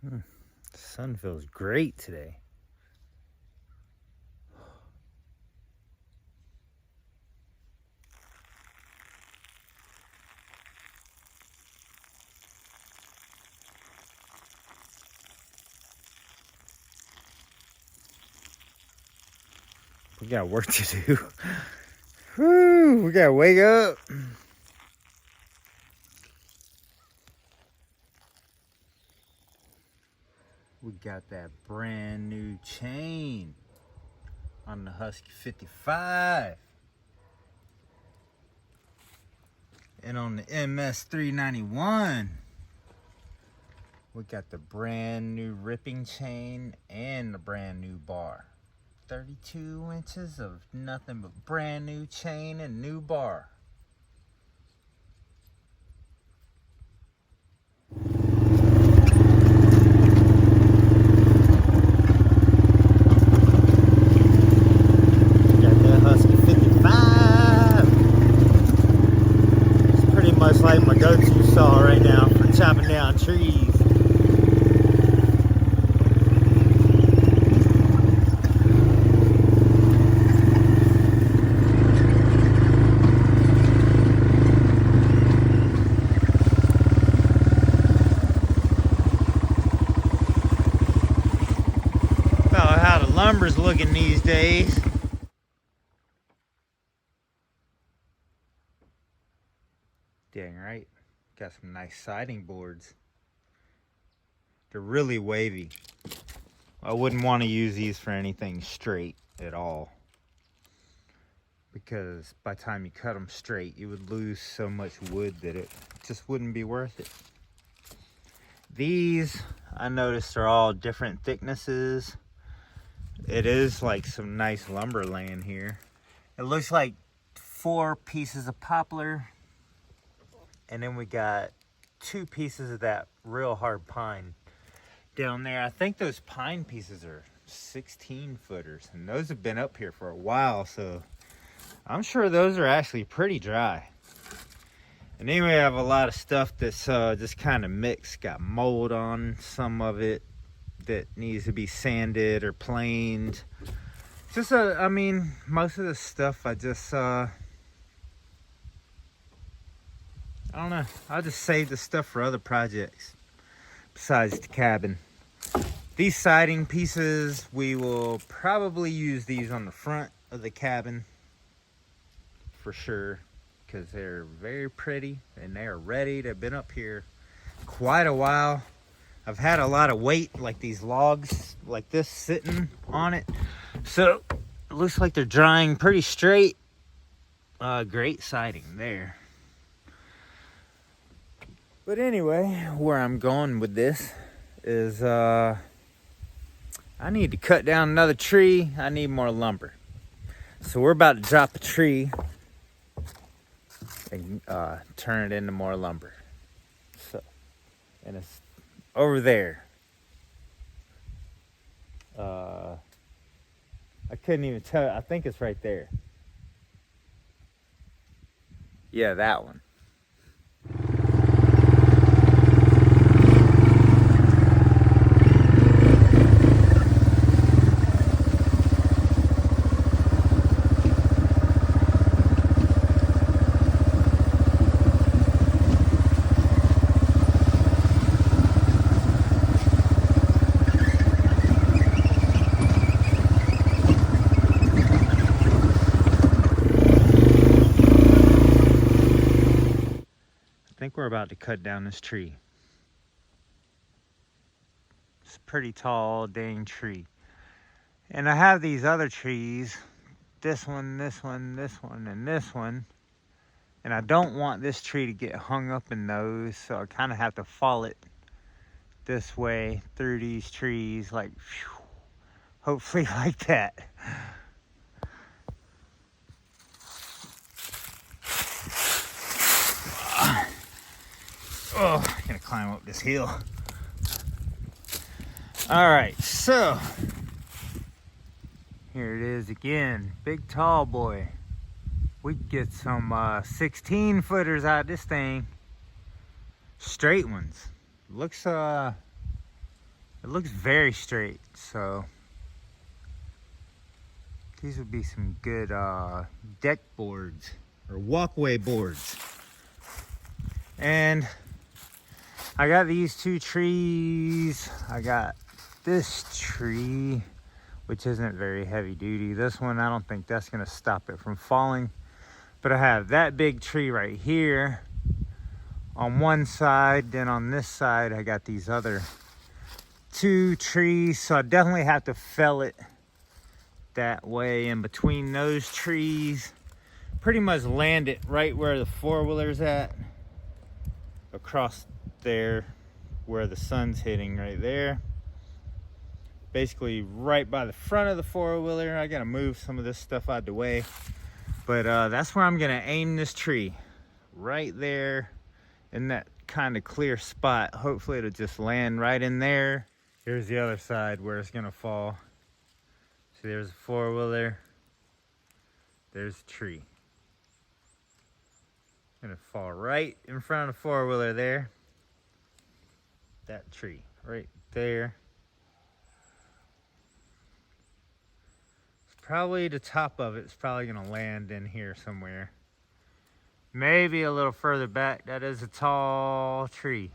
The sun feels great today. We got work to do. Whew, we gotta wake up. We got that brand new chain on the Husky 55. And on the MS 391, we got the brand new ripping chain and the brand new bar. 32 inches of nothing but brand new chain and new bar. Got that Husky 55. It's pretty much like my go-to saw right now for chopping down trees. How the lumber's looking these days. Dang right. Got some nice siding boards. They're really wavy. I wouldn't want to use these for anything straight at all, because by the time you cut them straight, you would lose so much wood that it just wouldn't be worth it. These, I noticed, are all different thicknesses. It is like some nice lumber laying here. It looks like 4 pieces of poplar, and then we got 2 pieces of that real hard pine down there. I think those pine pieces are 16 footers, and those have been up here for a while, so I'm sure those are actually pretty dry. And then we have a lot of stuff that's just kind of mixed. Got mold on some of it that needs to be sanded or planed. Just I mean, most of the stuff I just I don't know, I'll just save the stuff for other projects besides the cabin. These siding pieces, we will probably use these on the front of the cabin for sure, because they're very pretty and they are ready. They've been up here quite a while. I've had a lot of weight, like these logs like this sitting on it, so it looks like they're drying pretty straight. Great siding there. But anyway, where I'm going with this is I need to cut down another tree. I need more lumber, so we're about to drop a tree and turn it into more lumber. So, and it's over there. I couldn't even tell. I think it's right there. Yeah, that one. I think we're about to cut down this tree. It's a pretty tall dang tree. And I have these other trees, this one, this one, this one, and this one. And I don't want this tree to get hung up in those, so I kind of have to fall it this way through these trees, like, whew, hopefully like that. Oh, I'm gonna climb up this hill. All right, so here it is again, big tall boy. We could get some 16 footers out of this thing, straight ones. Looks It looks very straight, so these would be some good deck boards or walkway boards. And I got these two trees. I got this tree, which isn't very heavy duty. This one, I don't think that's gonna stop it from falling. But I have that big tree right here on one side. Then on this side, I got these other two trees. So I definitely have to fell it that way in between those trees. Pretty much land it right where the four-wheeler's at. Across there where the sun's hitting right there. Basically right by the front of the four-wheeler. I gotta move some of this stuff out of the way. But that's where I'm gonna aim this tree. Right there in that kind of clear spot. Hopefully it'll just land right in there. Here's the other side where it's gonna fall. See, there's a four-wheeler. There's a tree. Gonna fall right in front of the four-wheeler there. That tree right there. It's probably the top of it's probably gonna land in here somewhere. Maybe a little further back. That is a tall tree.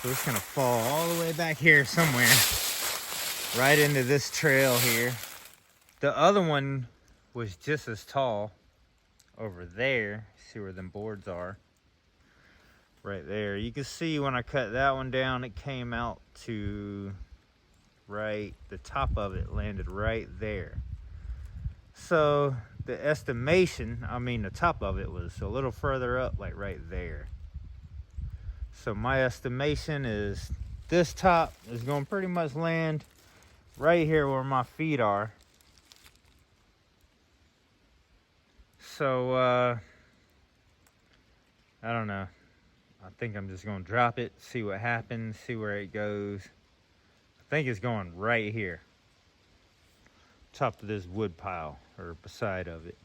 So it's gonna fall all the way back here somewhere. Right into this trail here. The other one was just as tall over there. See where them boards are? Right there. You can see when I cut that one down, it came out to right, the top of it landed right there. So the estimation, I mean the top of it was a little further up, like right there. So my estimation is this top is going to pretty much land right here where my feet are. So I don't know. I think I'm just gonna drop it, see what happens, see where it goes. I think it's going right here. Top of this wood pile, or beside of it.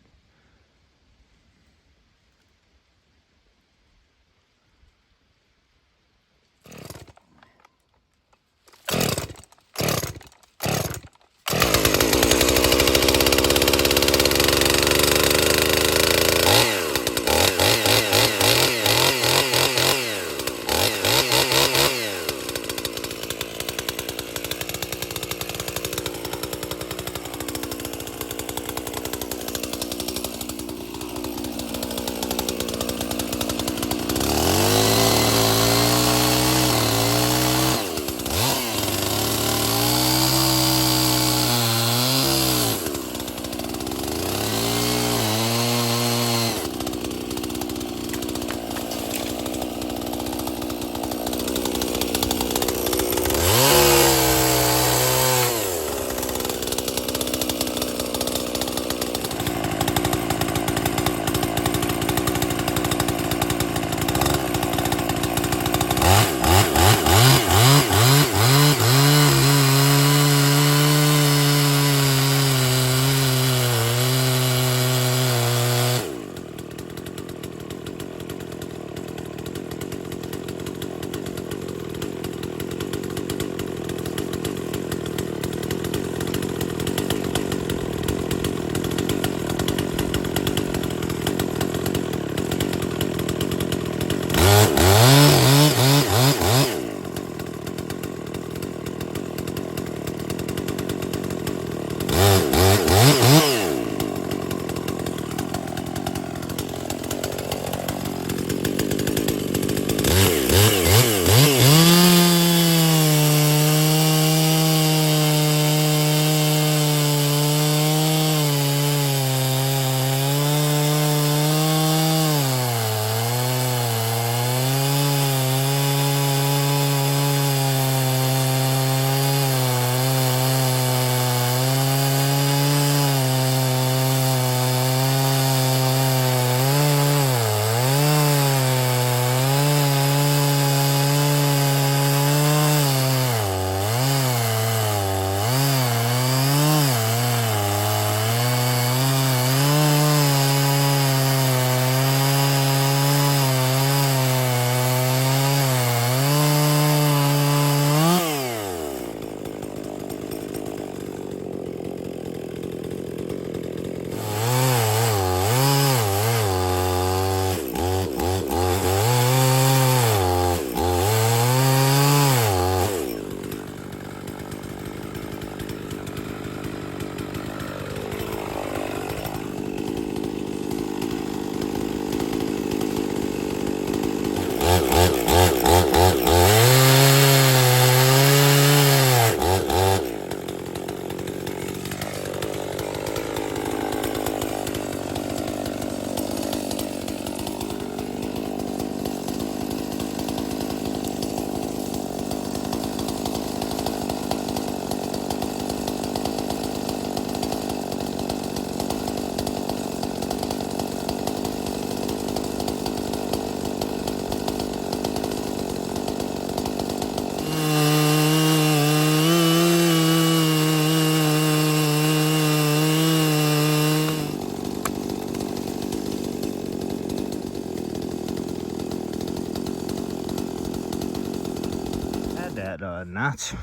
notch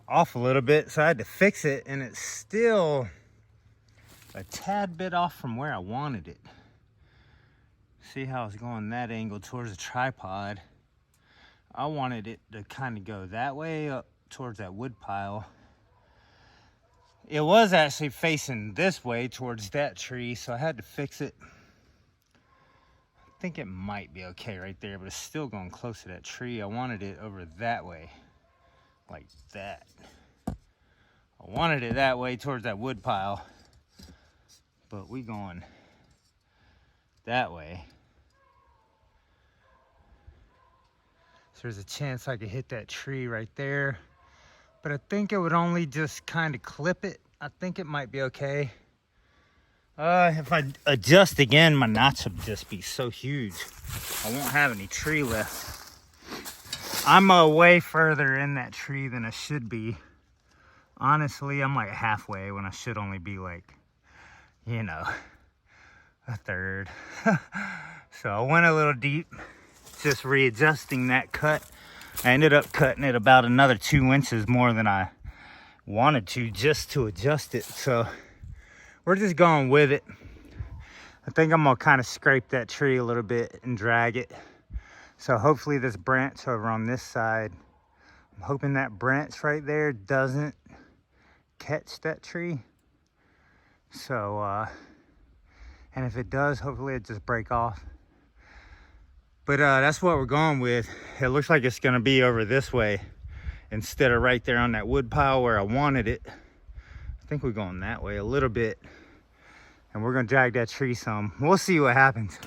off a little bit, so I had to fix it, and it's still a tad bit off from where I wanted it. See how it's going that angle towards the tripod? I wanted it to kind of go that way up towards that wood pile. It was actually facing this way towards that tree, so I had to fix it. I think it might be okay right there, but it's still going close to that tree. I wanted it over that way, like that. I wanted it that way towards that wood pile, but we going that way. So there's a chance I could hit that tree right there, but I think it would only just kind of clip it. I think it might be okay. If I adjust again, my notch will just be so huge. I won't have any tree left. I'm way further in that tree than I should be. Honestly, I'm like halfway when I should only be like, you know, a third. So I went a little deep, just readjusting that cut. I ended up cutting it about another 2 inches more than I wanted to, just to adjust it. So we're just going with it. I think I'm gonna kind of scrape that tree a little bit and drag it. So hopefully this branch over on this side, I'm hoping that branch right there doesn't catch that tree. So, and if it does, hopefully it just break off. But that's what we're going with. It looks like it's gonna be over this way instead of right there on that wood pile where I wanted it. I think we're going that way a little bit, and we're gonna drag that tree some. We'll see what happens.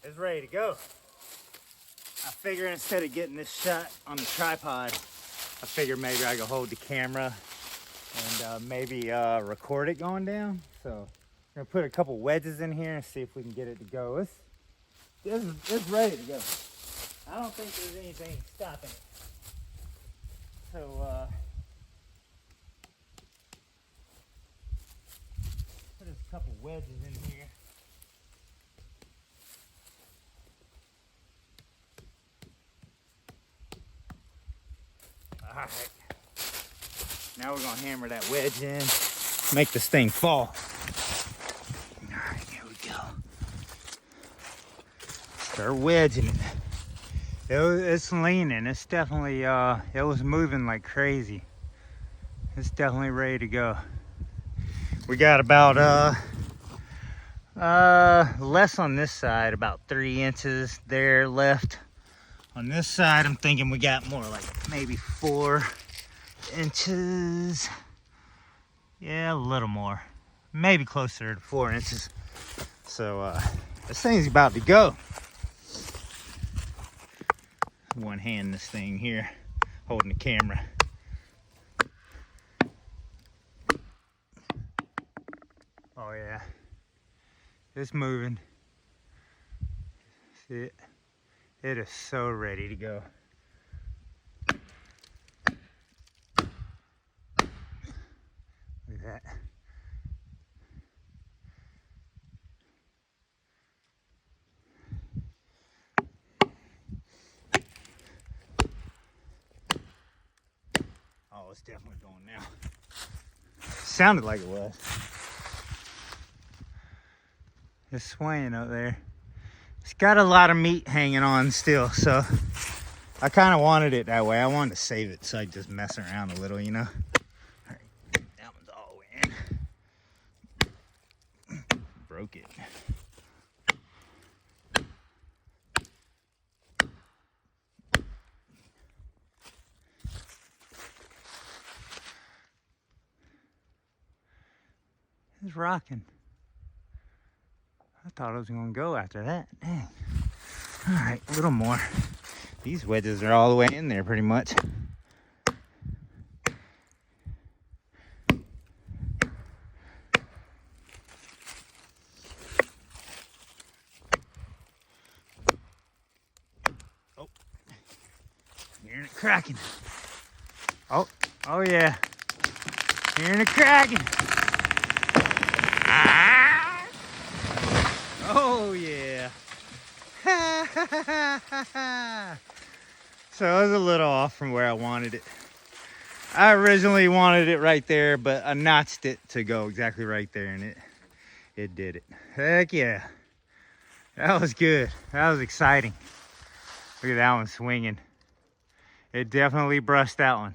It's ready to go. I figure instead of getting this shot on the tripod, I figure maybe I could hold the camera and maybe record it going down. So I'm gonna put a couple wedges in here and see if we can get it to go. It's ready to go. I don't think there's anything stopping it. So put a couple wedges in here. All right, now we're gonna hammer that wedge in, make this thing fall. All right, here we go. Start wedging it. It's leaning. It's definitely, it was moving like crazy. It's definitely ready to go. We got about, less on this side, about 3 inches there left. On this side, I'm thinking we got more like maybe 4 inches. Yeah, a little more. Maybe closer to 4 inches. So this thing's about to go. One hand this thing here, holding the camera. Oh yeah, it's moving. See it? It is so ready to go. Look at that. Oh, it's definitely going now. Sounded like it was. Just swaying up there. It's got a lot of meat hanging on still, so I kind of wanted it that way. I wanted to save it so I just mess around a little, you know. All right, that one's all the way in. Broke it. It's rocking. I thought I was gonna go after that. Dang. All right, a little more. These wedges are all the way in there pretty much. Oh, hearing it cracking. Oh yeah. Hearing it cracking. Oh yeah. So I was a little off from where I wanted it. I originally wanted it right there, but I notched it to go exactly right there, and it did it. Heck yeah. That was good. That was exciting. Look at that one swinging. It definitely brushed that one.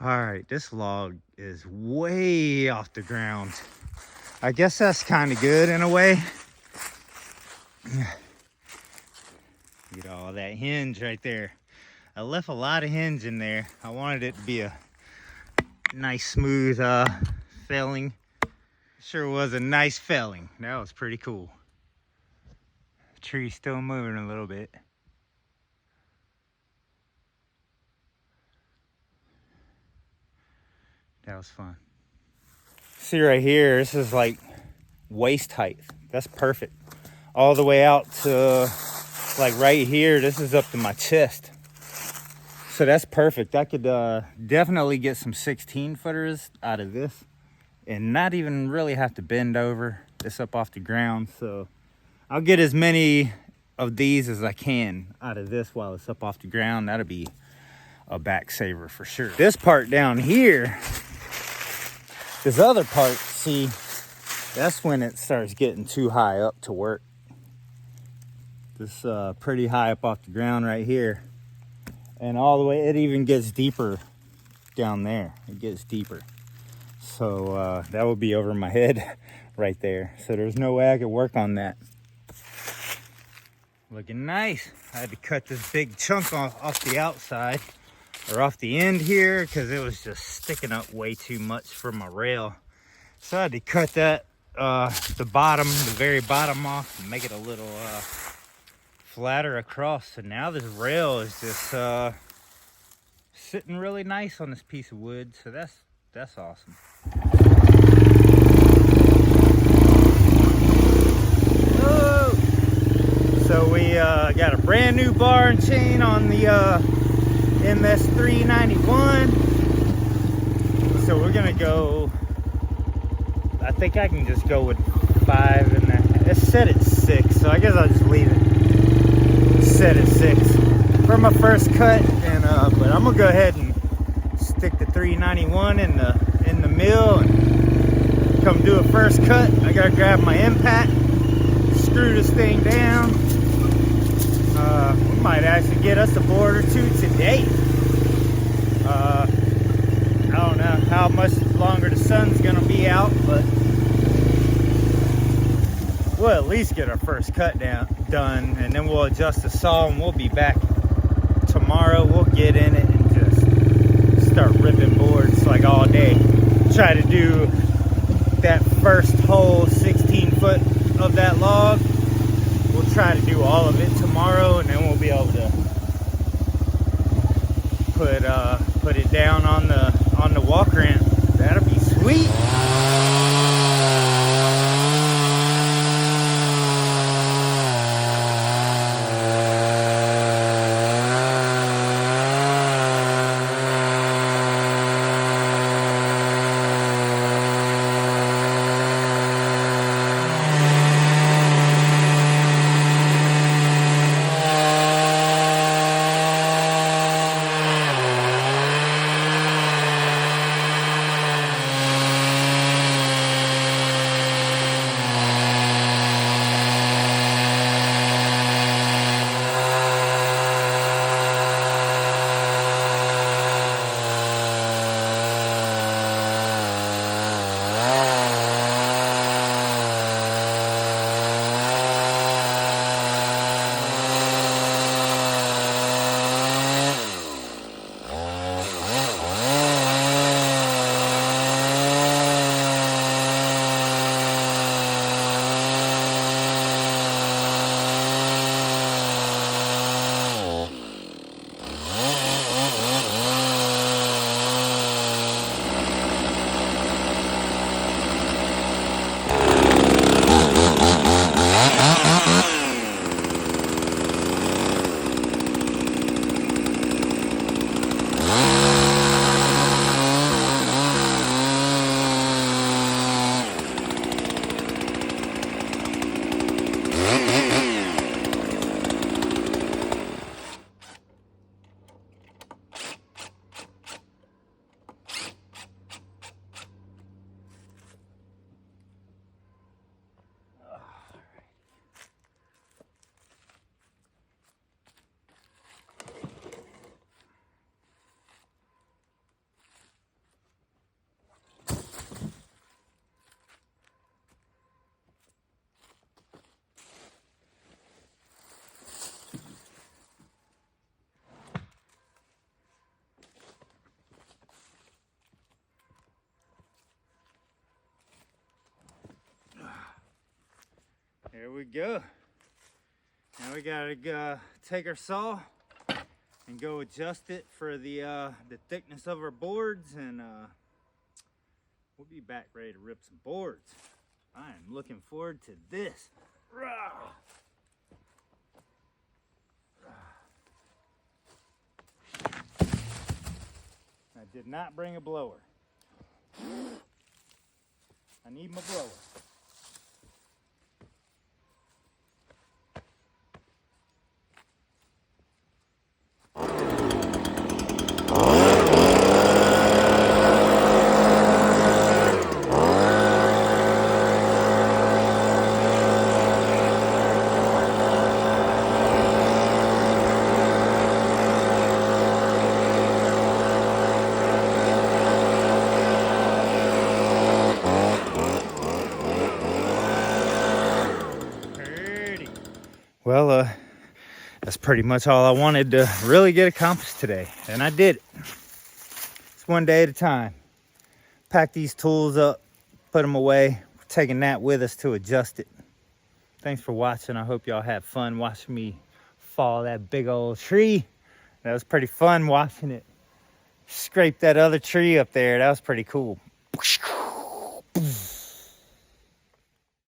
All right, this log is way off the ground. I guess that's kind of good in a way. Get all that hinge right there. I left a lot of hinge in there. I wanted it to be a nice smooth felling. Sure was a nice felling. That was pretty cool. The tree's still moving a little bit. That was fun. See right here, this is like waist height. That's perfect. All the way out to like right here, this is up to my chest. So that's perfect. I could definitely get some 16-footers out of this and not even really have to bend over this up off the ground. So I'll get as many of these as I can out of this while it's up off the ground. That'll be a back saver for sure. This part down here, this other part, see, that's when it starts getting too high up to work. This pretty high up off the ground right here. And all the way, it even gets deeper down there. It gets deeper. So that would be over my head right there. So there's no way I could work on that. Looking nice. I had to cut this big chunk off the outside. Or off the end here, because it was just sticking up way too much for my rail. So I had to cut that, the very bottom off and make it a little flatter across. So now this rail is just sitting really nice on this piece of wood. So that's awesome. Oh! So we got a brand new bar and chain on the MS 391. So we're gonna go, I think I can just go with 5.5. It's set at 6, so I guess I'll just leave it set at 6 for my first cut. And but I'm gonna go ahead and stick the 391 in the mill and come do a first cut. I gotta grab my impact, screw this thing down. We might actually get us a board or two today. I don't know how much longer the sun's gonna be out, but we'll at least get our first cut done, and then we'll adjust the saw and we'll be back tomorrow. We'll get in it and just start ripping boards like all day. Try to do that first whole 16-foot of that log. We'll try to do all of it tomorrow, and then we'll be able to put it down on the walk ramp. That'll be sweet. Here we go. Now we gotta take our saw and go adjust it for the thickness of our boards, and we'll be back ready to rip some boards. I am looking forward to this. I did not bring a blower. I need my blower. Well, that's pretty much all I wanted to really get accomplished today, and I did it. It's one day at a time. Pack these tools up, put them away. We're taking that with us to adjust it. Thanks for watching. I hope y'all had fun watching me fall that big old tree. That was pretty fun watching it scrape that other tree up there. That was pretty cool.